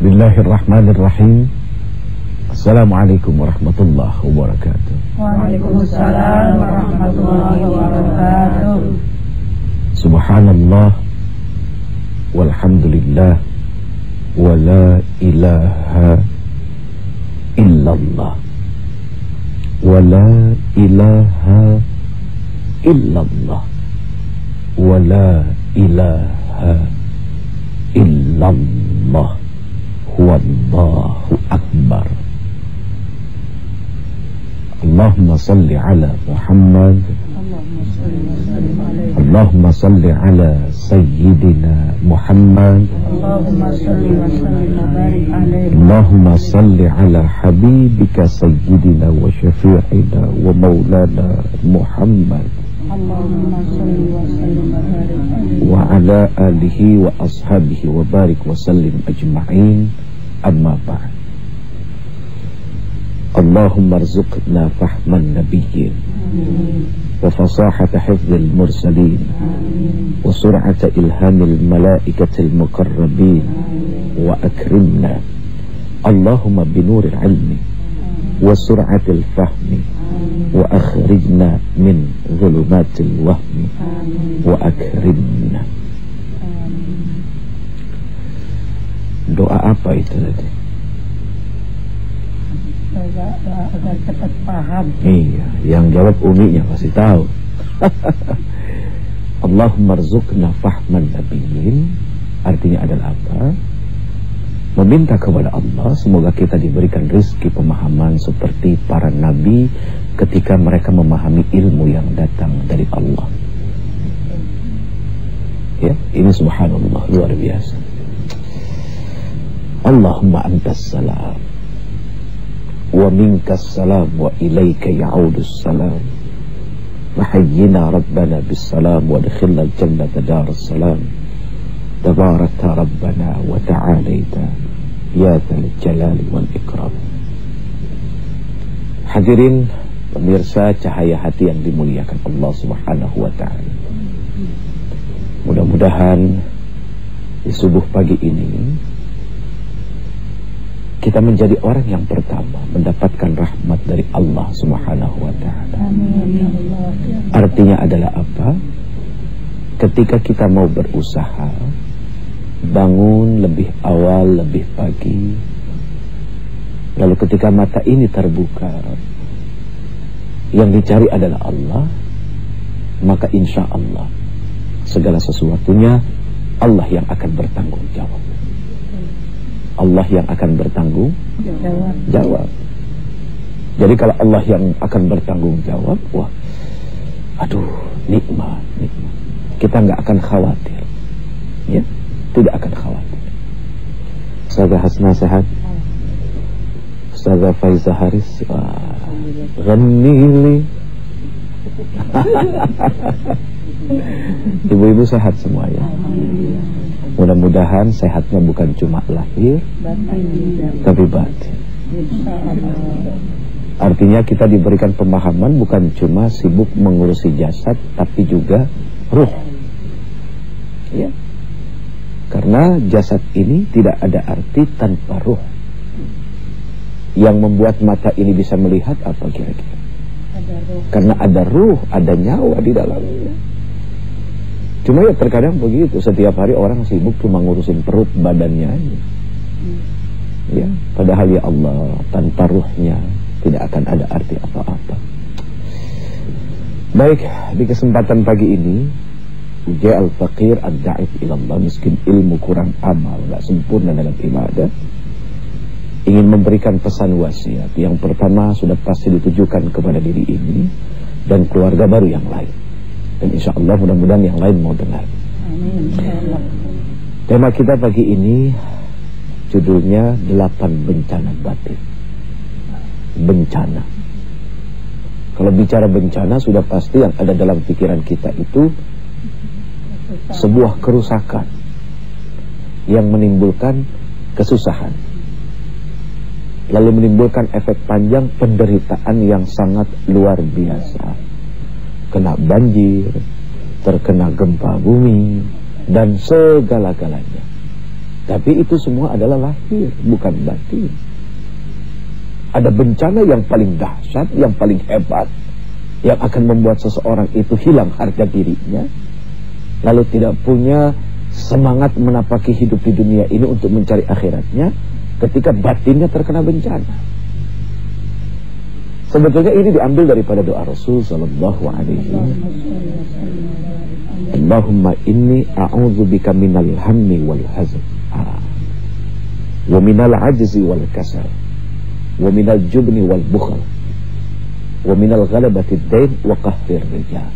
Bismillahirrahmanirrahim. Assalamualaikum warahmatullahi wabarakatuh. Waalaikumsalam warahmatullahi wabarakatuh. Subhanallah walhamdulillah wa la ilaha illallah wa la ilaha illallah wa la ilaha illallah wallahu akbar. Allahumma salli ala Muhammad, Allahumma salli ala Sayyidina Muhammad, Allahumma salli ala Habibika Sayyidina wa Syafi'ina wa Maulana Muhammad, wa ala alihi wa ashabihi wa barik wa sallim ajma'in. Amma ba'd. Allahumma arzuqna fahman nabiyyin wa fasahata hifdzil mursalin wa sur'ata ilhamil malaikatil muqarrabin wa akrimna Allahumma binuril ilmi wa sur'atil fahmi wa akhrijna min dhulumatil wahmi wa akrimna. Doa apa itu tadi? Agar cepat paham. Iya, yang jawab uminya pasti tahu. Allahumma rzuqna fahman nabiyyin, artinya adalah apa? Meminta kepada Allah semoga kita diberikan rezeki pemahaman seperti para nabi ketika mereka memahami ilmu yang datang dari Allah. Ya, ini subhanallah, luar biasa. Allahumma antas salam wa minkas salam wa ilaika ya'udus salam wa hayyina rabbana bis salam wa adkhilna al-jannata darus salam tabarakta rabbana wa ta'alaita ya dzal jalali wal ikram. Hadirin pemirsa cahaya hati yang dimuliakan Allah Subhanahu wa taala, mudah-mudahan di subuh pagi ini kita menjadi orang yang pertama mendapatkan rahmat dari Allah Subhanahu wa taala. Artinya adalah apa? Ketika kita mau berusaha, bangun lebih awal, lebih pagi, lalu ketika mata ini terbuka, yang dicari adalah Allah, maka insya Allah segala sesuatunya Allah yang akan bertanggung jawab. Allah yang akan bertanggung jawab. Jadi kalau Allah yang akan bertanggung jawab, wah, aduh, nikmat. Kita nggak akan khawatir, ya, tidak akan khawatir. Ustazah Hasna sehat, Ustazah Faiza Haris, ghanili. Ibu-ibu sehat semua ya. Mudah-mudahan sehatnya bukan cuma lahir, tapi batin. Artinya kita diberikan pemahaman bukan cuma sibuk mengurusi jasad, tapi juga ruh. Ya. Karena jasad ini tidak ada arti tanpa ruh. Yang membuat mata ini bisa melihat apa kira-kira? Karena ada ruh, ada nyawa di dalamnya. Cuma ya terkadang begitu, setiap hari orang sibuk cuma ngurusin perut badannya aja. Ya, padahal ya Allah, tanpa ruhnya tidak akan ada arti apa-apa. Baik, di kesempatan pagi ini, Ujai al-faqir ad-da'if ilallah, miskin ilmu kurang amal, gak sempurna dalam ibadah, ingin memberikan pesan wasiat. Yang pertama sudah pasti ditujukan kepada diri ini dan keluarga baru yang lain. Dan insya Allah mudah-mudahan yang lain mau dengar. Amin. Tema kita pagi ini judulnya 8 bencana batin. Bencana. Kalau bicara bencana sudah pasti yang ada dalam pikiran kita itu sebuah kerusakan yang menimbulkan kesusahan, lalu menimbulkan efek panjang, penderitaan yang sangat luar biasa. Kena banjir, terkena gempa bumi, dan segala-galanya. Tapi itu semua adalah lahir, bukan batin. Ada bencana yang paling dahsyat, yang paling hebat, yang akan membuat seseorang itu hilang harga dirinya, lalu tidak punya semangat menapaki hidup di dunia ini untuk mencari akhiratnya, ketika batinnya terkena bencana. Sebetulnya ini diambil daripada doa Rasul sallallahu alaihi wasallam. Allahumma inni a'udzubika minal hammi wal hazn, wa minal ajzi wal kasal, wa minal jubni wal bukhl, wa minal ghalabati ad-dain wa qahrir rijal.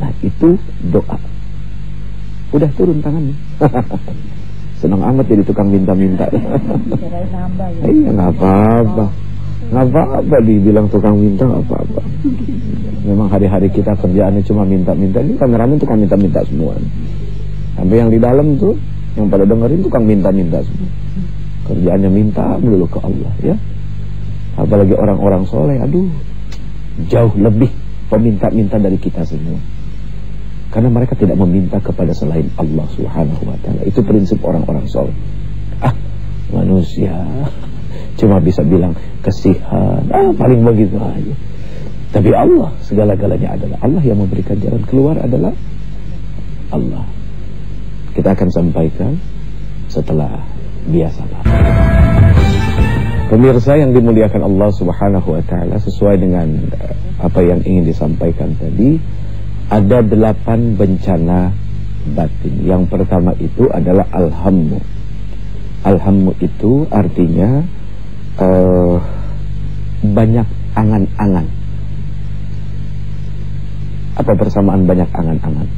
Nah, itu doa. Udah turun tangannya. Senang amat jadi tukang minta-minta. Iya, nggak apa-apa. Nggak apa-apa dibilang tukang minta, nggak apa-apa. Memang hari-hari kita kerjaannya cuma minta-minta. Ini kameramen tukang minta-minta semua. Sampai yang di dalam tuh, yang pada dengerin tukang minta-minta semua. Kerjaannya minta melulu ke Allah, ya. Apalagi orang-orang soleh, aduh, jauh lebih peminta-minta dari kita semua. Karena mereka tidak meminta kepada selain Allah Subhanahu wa ta'ala. Itu prinsip orang-orang soleh. Manusia cuma bisa bilang kasihan, paling begitu aja. Tapi Allah, segala-galanya adalah Allah. Yang memberikan jalan keluar adalah Allah. Kita akan sampaikan setelah biasalah. Pemirsa yang dimuliakan Allah Subhanahu wa ta'ala, sesuai dengan apa yang ingin disampaikan tadi, ada 8 bencana batin. Yang pertama itu adalah alhammu. Alhammu itu artinya banyak angan-angan. Apa persamaan banyak angan-angan?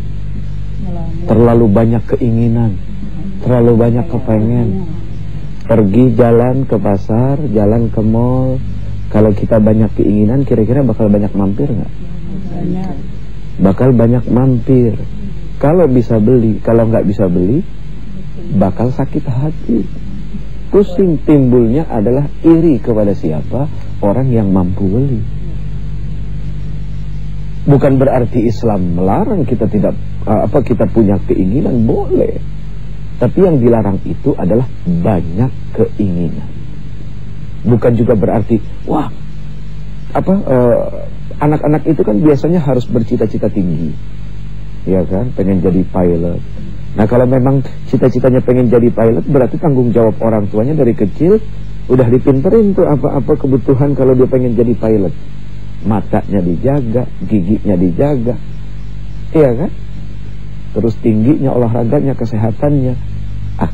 Terlalu banyak keinginan, terlalu banyak kepengen. Pergi jalan ke pasar, jalan ke mall, kalau kita banyak keinginan, kira-kira bakal banyak mampir nggak? Banyak. Bakal banyak mampir. Kalau bisa beli, kalau nggak bisa beli, bakal sakit hati. Pusing timbulnya adalah iri kepada siapa? Orang yang mampu beli. Bukan berarti Islam melarang kita tidak kita punya keinginan, boleh. Tapi yang dilarang itu adalah banyak keinginan. Bukan juga berarti anak-anak itu kan biasanya harus bercita-cita tinggi, ya kan, pengen jadi pilot. Nah, kalau memang cita-citanya pengen jadi pilot, berarti tanggung jawab orang tuanya dari kecil udah dipinterin tuh apa-apa kebutuhan kalau dia pengen jadi pilot. Matanya dijaga, giginya dijaga, iya kan? Terus tingginya, olahraganya, kesehatannya.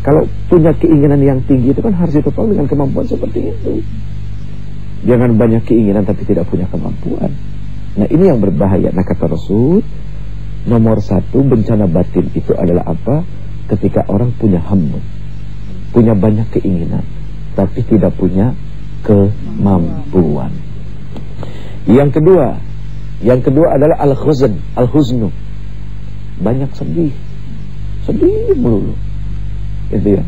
Kalau punya keinginan yang tinggi itu kan harus ditopang dengan kemampuan seperti itu. Jangan banyak keinginan tapi tidak punya kemampuan. Nah, ini yang berbahaya. Nah, kata Rasul, nomor 1 bencana batin itu adalah apa? Ketika orang punya hammu, punya banyak keinginan tapi tidak punya kemampuan. Yang kedua adalah al-huznu. Banyak sedih melulu. Itu ya.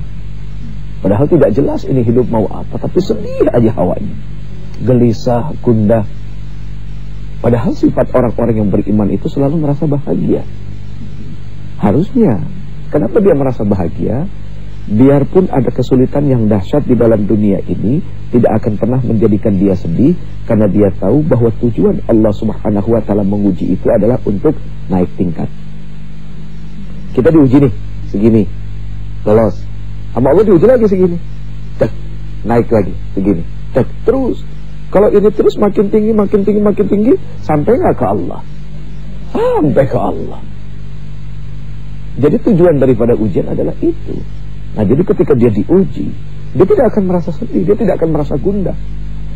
Padahal tidak jelas ini hidup mau apa, tapi sedih aja hawanya. Gelisah, gundah. Padahal sifat orang-orang yang beriman itu selalu merasa bahagia. Harusnya. Kenapa dia merasa bahagia? Biarpun ada kesulitan yang dahsyat di dalam dunia ini, tidak akan pernah menjadikan dia sedih, karena dia tahu bahwa tujuan Allah Subhanahu wa ta'ala menguji itu adalah untuk naik tingkat. Kita diuji nih, segini, lolos. Sama Allah diuji lagi segini, naik lagi, segini, terus. Kalau ini terus makin tinggi, sampai nggak ke Allah? Sampai ke Allah. Jadi tujuan daripada ujian adalah itu. Nah, jadi ketika dia diuji, dia tidak akan merasa sedih, dia tidak akan merasa gundah,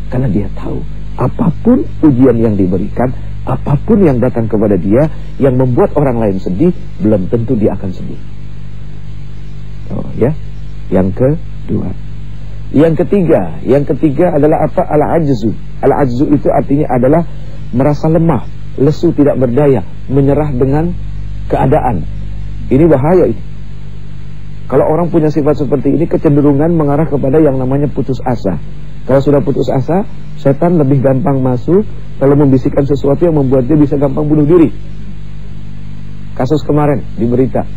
karena dia tahu apapun ujian yang diberikan, apapun yang datang kepada dia yang membuat orang lain sedih, belum tentu dia akan sedih. Oh ya. Yang kedua. Yang ketiga adalah apa? Al-ajzu. Al-ajzu itu artinya adalah merasa lemah, lesu, tidak berdaya, menyerah dengan keadaan. Ini bahaya itu. Kalau orang punya sifat seperti ini, kecenderungan mengarah kepada yang namanya putus asa. Kalau sudah putus asa, setan lebih gampang masuk, kalau membisikkan sesuatu yang membuat dia bisa gampang bunuh diri. Kasus kemarin di berita,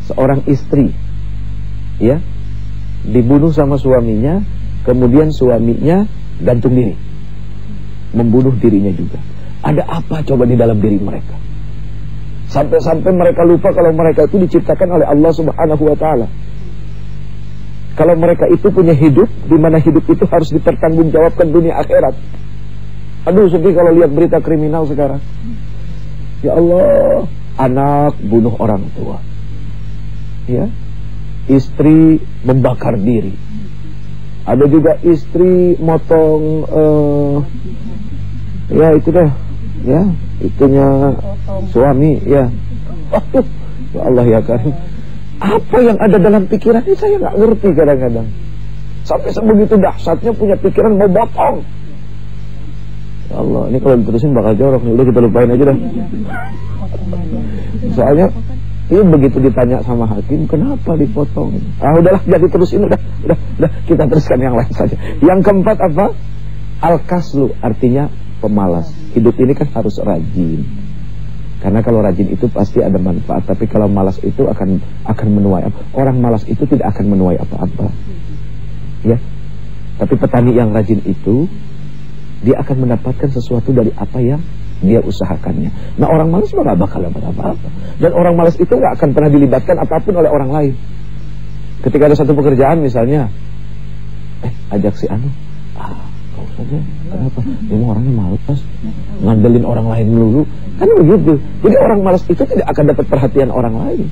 seorang istri ya, dibunuh sama suaminya, kemudian suaminya gantung diri, membunuh dirinya juga. Ada apa coba di dalam diri mereka? Sampai-sampai mereka lupa kalau mereka itu diciptakan oleh Allah Subhanahu wa ta'ala. Kalau mereka itu punya hidup, di mana hidup itu harus dipertanggungjawabkan dunia akhirat. Aduh, sedih kalau lihat berita kriminal sekarang. Ya Allah, anak bunuh orang tua, ya, istri membakar diri. Ada juga istri motong, ya itu dah, ya, itunya suami, ya. Aduh, ya Allah ya Karim. Apa yang ada dalam pikiran ini saya nggak ngerti kadang-kadang. Sampai sebegitu dahsyatnya punya pikiran mau potong. Ya Allah, ini kalau diterusin bakal jorok nih. Udah kita lupain aja dah. Soalnya ini begitu ditanya sama hakim, kenapa dipotong? Ah udahlah, jadi terusin, udah kita teruskan yang lain saja. Yang keempat apa? Al-kaslu, artinya pemalas. Hidup ini kan harus rajin. Karena kalau rajin itu pasti ada manfaat. Tapi kalau malas itu akan menuai apa? Orang malas itu tidak akan menuai apa-apa, ya. Tapi petani yang rajin itu, dia akan mendapatkan sesuatu dari apa yang dia usahakannya. Nah, orang malas mah gak bakal dapat apa-apa. Dan orang malas itu gak akan pernah dilibatkan apapun oleh orang lain. Ketika ada satu pekerjaan misalnya, ajak si anu, gak usah deh. Kenapa? Dia mau orangnya malas, ngandelin orang lain dulu. Kan begitu. Jadi orang malas itu tidak akan dapat perhatian orang lain.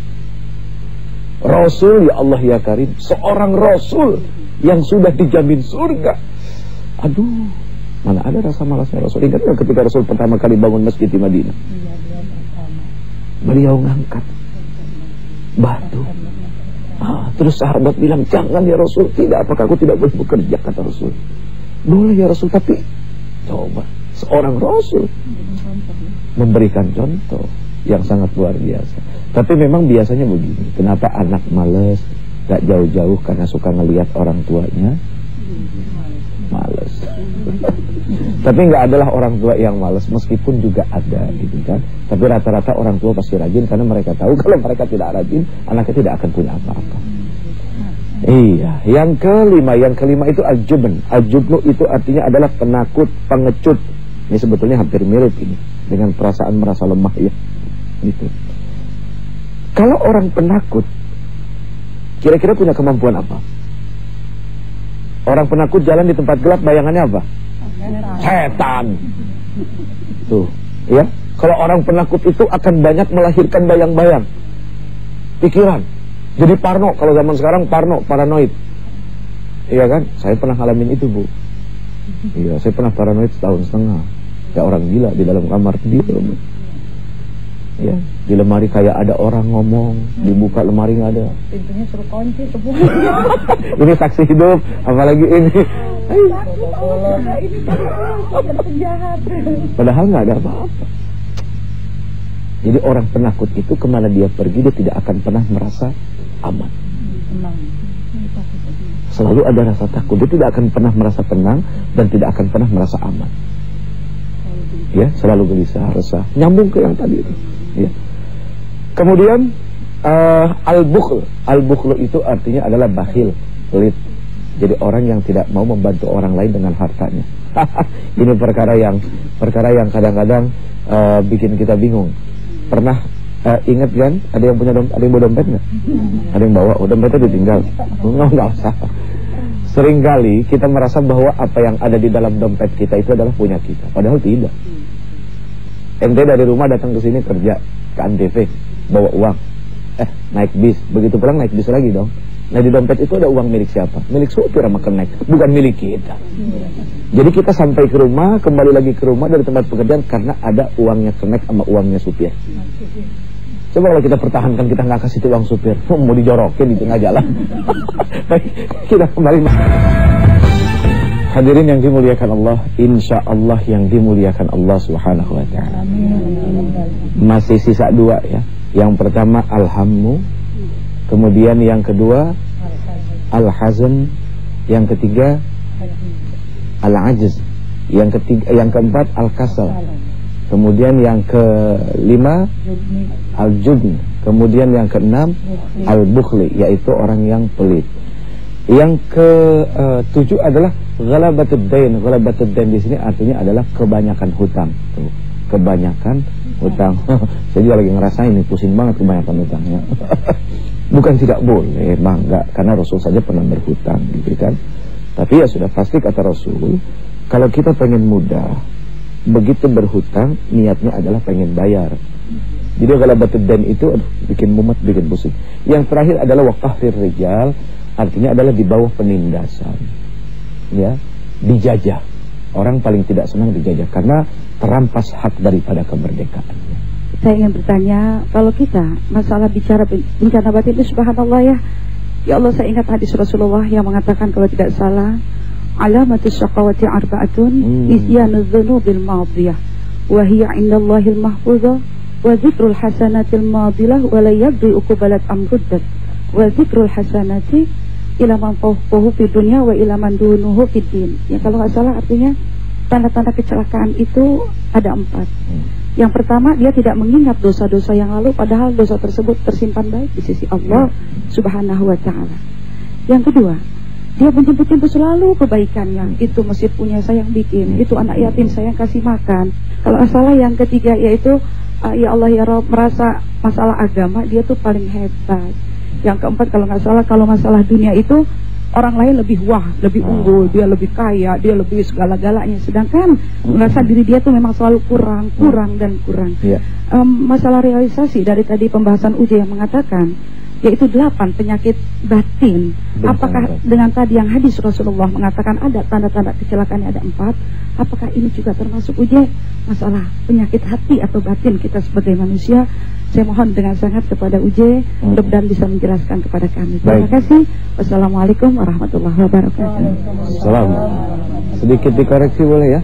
Rasul, ya Allah ya Karim, seorang Rasul yang sudah dijamin surga. Aduh, mana ada rasa malasnya Rasul. Ingat gak ketika Rasul pertama kali bangun masjid di Madinah? Beliau ngangkat batu. Terus sahabat bilang, jangan ya Rasul. Tidak, apakah aku tidak boleh bekerja, kata Rasul. Boleh ya Rasul, tapi coba seorang Rasul memberikan contoh yang sangat luar biasa. Tapi memang biasanya begini. Kenapa anak malas, gak jauh-jauh karena suka ngelihat orang tuanya malas. Tapi gak adalah orang tua yang malas, meskipun juga ada gitu kan. Tapi rata-rata orang tua pasti rajin, karena mereka tahu kalau mereka tidak rajin, anaknya tidak akan punya apa-apa. Iya, yang kelima itu al-jubn. Al-jubnu itu artinya adalah penakut, pengecut. Ini sebetulnya hampir mirip ini dengan perasaan merasa lemah, ya. Gitu. Kalau orang penakut, kira-kira punya kemampuan apa? Orang penakut jalan di tempat gelap, bayangannya apa? Setan. Tuh, ya. Kalau orang penakut itu akan banyak melahirkan bayang-bayang, pikiran. Jadi parno, kalau zaman sekarang paranoid. Iya kan? Saya pernah ngalamin itu, Bu. Iya, saya pernah paranoid setahun setengah. Kayak orang gila di dalam kamar gitu. Ya, di lemari kayak ada orang ngomong, dibuka lemari nggak ada. Pintunya suruh kunci. Ini saksi hidup, apalagi ini. Padahal nggak ada apa-apa. Jadi orang penakut itu kemana dia pergi, dia tidak akan pernah merasa aman. Selalu ada rasa takut. Dia tidak akan pernah merasa tenang dan tidak akan pernah merasa aman. Ya, selalu gelisah, resah. Nyambung ke yang tadi itu. Ya. Kemudian al-bukhl. Al-bukhl itu artinya adalah bakhil, pelit. Jadi orang yang tidak mau membantu orang lain dengan hartanya. Ini perkara yang kadang-kadang bikin kita bingung. Pernah ingat kan? Ada yang punya ada yang bawa dompet nggak? Ada yang bawa, dompetnya ditinggal. Nggak usah. Seringkali kita merasa bahwa apa yang ada di dalam dompet kita itu adalah punya kita. Padahal tidak. Ente dari rumah datang ke sini kerja ke Antv, bawa uang, naik bis, begitu pulang naik bis lagi dong. Nah di dompet itu ada uang milik siapa? Milik supir sama kenek, bukan milik kita. Jadi kita sampai ke rumah, kembali lagi ke rumah dari tempat pekerjaan karena ada uangnya kenek sama uangnya supir. Coba kalau kita pertahankan, kita nggak kasih uang supir, mau dijorokin di tengah jalan. Baik, kita kembali. Hadirin yang dimuliakan Allah, insya Allah yang dimuliakan Allah Subhanahu wa ta'ala. Masih sisa dua ya. Yang pertama al-hammu, kemudian yang kedua al-hazn, yang ketiga al-ajz, yang keempat al-kasal. Kemudian yang kelima al-jubn. Kemudian yang keenam al-bukhli, yaitu orang yang pelit. Yang ketujuh adalah ghalabatud dain. Ghalabatud dain di sini artinya adalah kebanyakan hutang. Tuh, kebanyakan hutang. Saya juga lagi ngerasain ini, pusing banget kebanyakan hutangnya. Bukan tidak boleh, enggak, karena Rasul saja pernah berhutang gitu kan. Tapi ya sudah pasti kata Rasul, kalau kita pengen mudah, begitu berhutang niatnya adalah pengen bayar. Jadi ghalabatud dain itu bikin mumet, bikin pusing. Yang terakhir adalah waqahrir rijal, artinya adalah di bawah penindasan. Ya, dijajah. Orang paling tidak senang dijajah karena terampas hak daripada kemerdekaannya. Saya ingin bertanya, kalau kita masalah bicara bencana batin itu subhanallah ya. Ya Allah, saya ingat hadis Rasulullah yang mengatakan kalau tidak salah, alamatus syaqawati arba'atun nisyanuz dzunubil madiyah wa hiya 'indallahil mahfuzah wa dzikrul hasanatil madilah wa la yabdi uqbalat amruddat wa dzikrul hasanati ila man fawqahu fid dunya wa ila man dunuhu fid din. Ya, kalau nggak salah artinya tanda-tanda kecelakaan itu ada 4. Yang pertama, dia tidak mengingat dosa-dosa yang lalu, padahal dosa tersebut tersimpan baik di sisi Allah Subhanahu wa ta'ala. Yang kedua, dia menjemput-jemput selalu kebaikannya. Itu masjid punya saya yang bikin, itu anak yatim saya yang kasih makan. Kalau salah yang ketiga yaitu ya Allah ya Rabb, merasa masalah agama dia tuh paling hebat. Yang keempat kalau nggak salah, kalau masalah dunia itu orang lain lebih lebih unggul, dia lebih kaya, dia lebih segala-galanya. Sedangkan merasa diri dia tuh memang selalu kurang. Masalah realisasi dari tadi pembahasan Uje yang mengatakan yaitu 8 penyakit batin. Apakah dengan tadi yang hadis Rasulullah mengatakan ada tanda-tanda kecelakaannya ada 4, apakah ini juga termasuk Uje masalah penyakit hati atau batin kita sebagai manusia? Saya mohon dengan sangat kepada Uje, mudah-mudahan bisa menjelaskan kepada kami. Terima kasih. Wassalamualaikum warahmatullahi wabarakatuh. Salam. Sedikit dikoreksi boleh ya?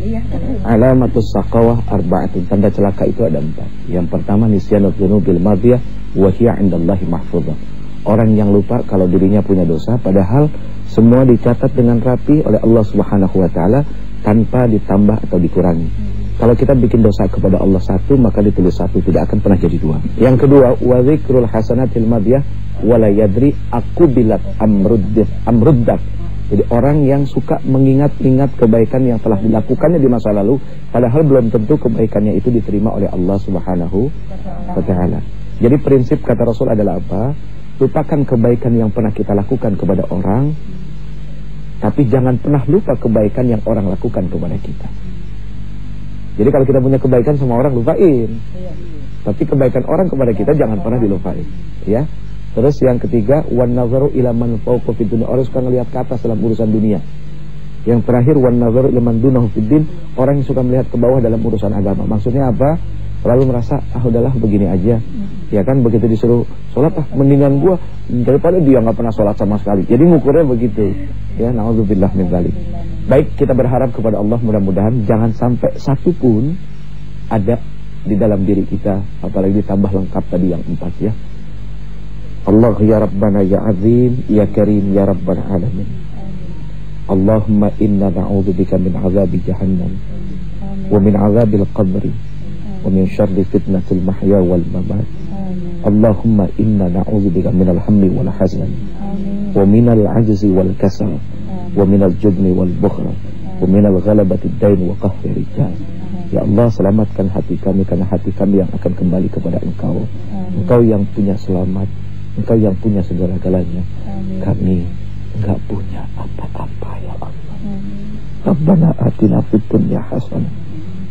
Alamatus saqawah arba'atun. Tanda celaka itu ada 4. Yang pertama nisyanuz dzunubil madiyah wa hiya 'indallahi mahfuzah. Orang yang lupa kalau dirinya punya dosa, padahal semua dicatat dengan rapi oleh Allah Subhanahu wa taala tanpa ditambah atau dikurangi. Kalau kita bikin dosa kepada Allah 1, maka ditulis 1, tidak akan pernah jadi 2. Yang kedua, wa dzikrul hasanatil madiyah wa la yadri akubilat amruddat. Jadi orang yang suka mengingat-ingat kebaikan yang telah dilakukannya di masa lalu, padahal belum tentu kebaikannya itu diterima oleh Allah Subhanahu wa taala. Jadi prinsip kata Rasul adalah apa? Lupakan kebaikan yang pernah kita lakukan kepada orang, tapi jangan pernah lupa kebaikan yang orang lakukan kepada kita. Jadi kalau kita punya kebaikan sama orang, lupain. Tapi kebaikan orang kepada kita jangan pernah dilupain, ya. Terus yang ketiga, wan nazaru ila man fawqa fid dunya. Orang suka ngelihat ke atas dalam urusan dunia. Yang terakhir, wan nazaru ila man dunahu fid din. Orang yang suka melihat ke bawah dalam urusan agama. Maksudnya apa? Lalu merasa udahlah begini aja. Ya kan, begitu disuruh sholat, mendingan gua daripada dia nggak pernah sholat sama sekali. Jadi ngukurnya begitu. Ya, naudzubillah min dzalik. Baik, kita berharap kepada Allah mudah-mudahan jangan sampai satu pun ada di dalam diri kita, apalagi ditambah lengkap tadi yang 4 ya. Allah ya Rabbana ya Azim ya Karim ya Rabbal Alamin. Allahumma inna na'udzubika min azabi jahannam wa min azabil qabri wa min syarri fitnatil mahya wal mamat. Allahumma inna na'udzubika minal hammi wal hazan wa minal ajzi wal kasal wa minal jubni wal bukhla wa minal ghalabati dain wa qahri rijal. Ya Allah, selamatkan hati kami karena hati kami yang akan kembali kepada Engkau. Engkau yang punya selamat, Engkau yang punya segala-galanya. Kami enggak punya apa-apa ya Allah. Rabbana atina fid dunya hasanah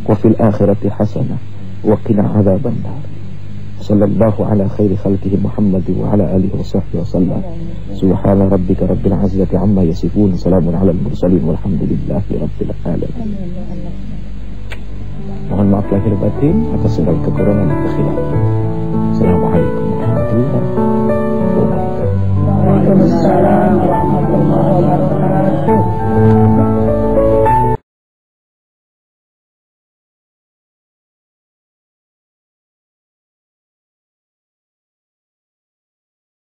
wa fil akhirati hasanah wa qina adzabannar. Sallallahu ala khairi khalqihi Muhammad wa ala alihi wa sahbihi wa sallam. Subhana rabbika rabbil izzati amma yasifun, salamun alal mursalin walhamdulillahi rabbil alamin. Mohon maaf lahir batin atas segala kekurangan dan kekhilafan. Assalamualaikum warahmatullahi wabarakatuh. Waalaikumsalam warahmatullahi wabarakatuh.